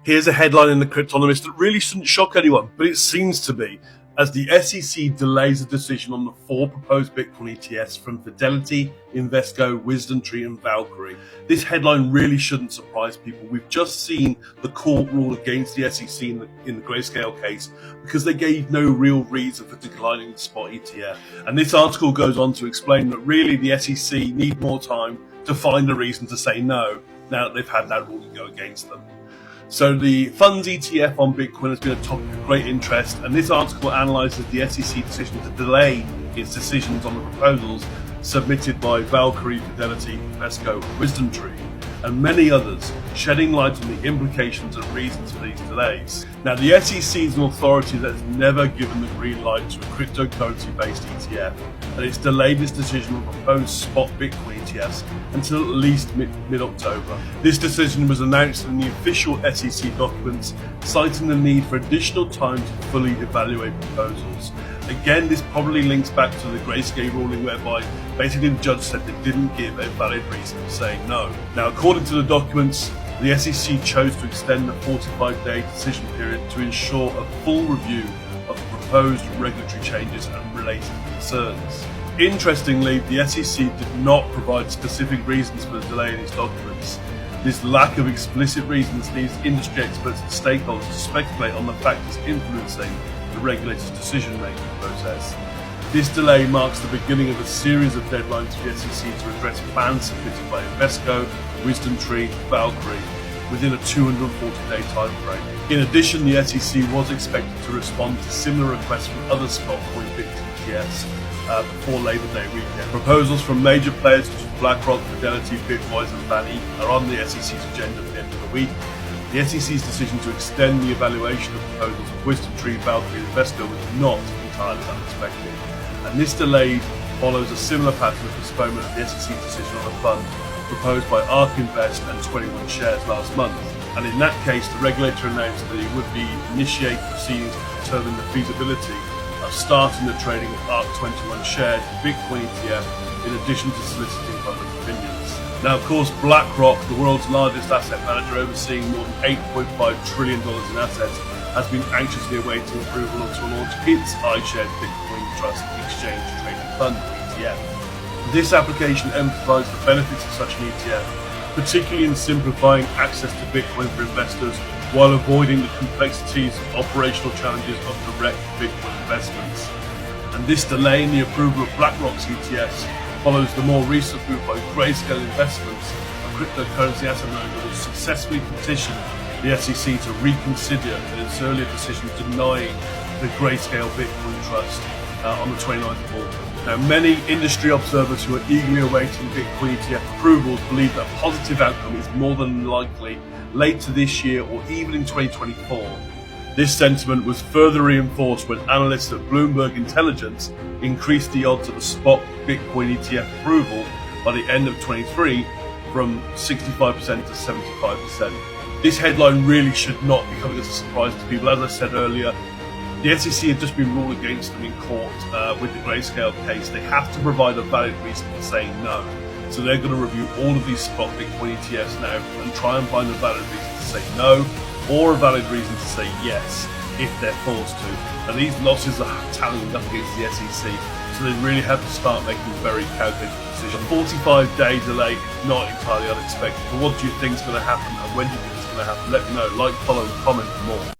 Here's a headline in the Cryptonomist that really shouldn't shock anyone, but it seems to be, as the SEC delays a decision on the 4 proposed Bitcoin ETFs from Fidelity, Invesco, WisdomTree and Valkyrie. This headline really shouldn't surprise people. We've just seen the court rule against the SEC in the Grayscale case because they gave no real reason for declining the spot ETF. And this article goes on to explain that really the SEC need more time to find a reason to say no, now that they've had that ruling go against them. So the funds ETF on Bitcoin has been a topic of great interest, and this article analyses the SEC decision to delay its decisions on the proposals submitted by Valkyrie, Fidelity, Invesco, WisdomTree, and many others, shedding light on the implications and reasons for these delays. Now, the SEC is an authority that has never given the green light to a cryptocurrency-based ETF, and it's delayed its decision on proposed spot Bitcoin ETFs until at least mid-October. This decision was announced in the official SEC documents, citing the need for additional time to fully evaluate proposals. Again, this probably links back to the Grayscale ruling, whereby basically the judge said they didn't give a valid reason for saying no. Now, according to the documents, the SEC chose to extend the 45-day decision period to ensure a full review of the proposed regulatory changes and related concerns. Interestingly, the SEC did not provide specific reasons for the delay in its documents. This lack of explicit reasons leaves industry experts and stakeholders to speculate on the factors influencing the regulator's decision-making process. This delay marks the beginning of a series of deadlines for the SEC to address plans submitted by Invesco, WisdomTree, Valkyrie within a 240-day time frame. In addition, the SEC was expected to respond to similar requests from other spot coin Bitcoin ETFs before Labor Day weekend. Proposals from major players such as BlackRock, Fidelity, Bitwise and Fannie are on the SEC's agenda at the end of the week. The SEC's decision to extend the evaluation of proposals of WisdomTree, Valkyrie and Invesco was not entirely unexpected, and this delay follows a similar pattern of postponement of the SEC's decision on a fund proposed by ARK Invest and 21 Shares last month. And in that case, the regulator announced that it would initiate proceedings to determine the feasibility of starting the trading of ARK 21 Shares Bitcoin ETF in addition to soliciting public opinions. Now, of course, BlackRock, the world's largest asset manager overseeing more than $8.5 trillion in assets, has been anxiously awaiting approval to launch its iShares Bitcoin Trust Exchange Traded Fund, ETF. This application emphasizes the benefits of such an ETF, particularly in simplifying access to Bitcoin for investors while avoiding the complexities and operational challenges of direct Bitcoin investments. And this delay in the approval of BlackRock's ETFs follows the more recent move by Grayscale Investments, a cryptocurrency asset manager, which successfully petitioned the SEC to reconsider its earlier decision denying the Grayscale Bitcoin Trust on the 29th of August. Now, many industry observers who are eagerly awaiting Bitcoin ETF approvals believe that a positive outcome is more than likely later this year or even in 2024. This sentiment was further reinforced when analysts at Bloomberg Intelligence increased the odds of a spot Bitcoin ETF approval by the end of 23 from 65% to 75%. This headline really should not be coming as a surprise to people. As I said earlier, the SEC had just been ruled against them in court with the Grayscale case. They have to provide a valid reason for saying no. So they're going to review all of these spot Bitcoin ETFs now and try and find a valid reason to say no or a valid reason to say yes if they're forced to. And these losses are tallying up against the SEC, so they really have to start making very calculated decisions. A 45-day delay is not entirely unexpected, but what do you think is going to happen and when do you think it's going to happen? Let me know. Like, follow, comment for more.